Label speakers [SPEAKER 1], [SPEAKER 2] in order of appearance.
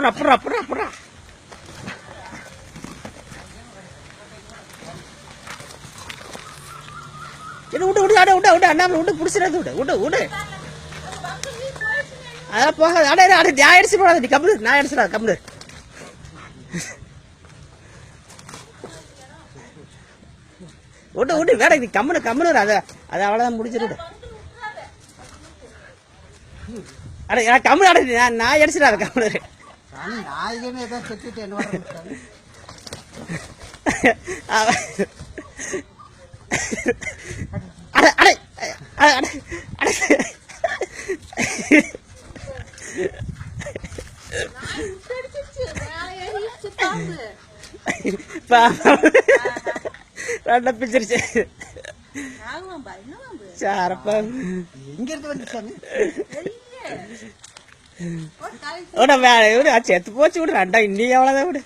[SPEAKER 1] புறா புறா புறா புறா விடு விடு விடு விடு விடு அண்ணாமலை விட்டு பிடிச்சிடாது விடு விடு விடு அதெல்லாம் போகாது அடே அடே நான் அடிச்சு போடாது நீ கம்முனு நான் அடிச்சிடாது கம்முனு விட்டு விட்டு வேட நீ கம்முனு கம்முனு அதை அவ்வளோதான் முடிச்சிட்டு அட கம்முனு அட நான் அடிச்சிடாத கம்முனு அட அடே அட அட ரெண்டா பிச்சிருச்சு சாரப்பா எங்க இருந்து வந்துச்சாங்க செத்து போச்சு விடு ரெண்டா இன்னைக்கு எவ்வளவுதான் விடு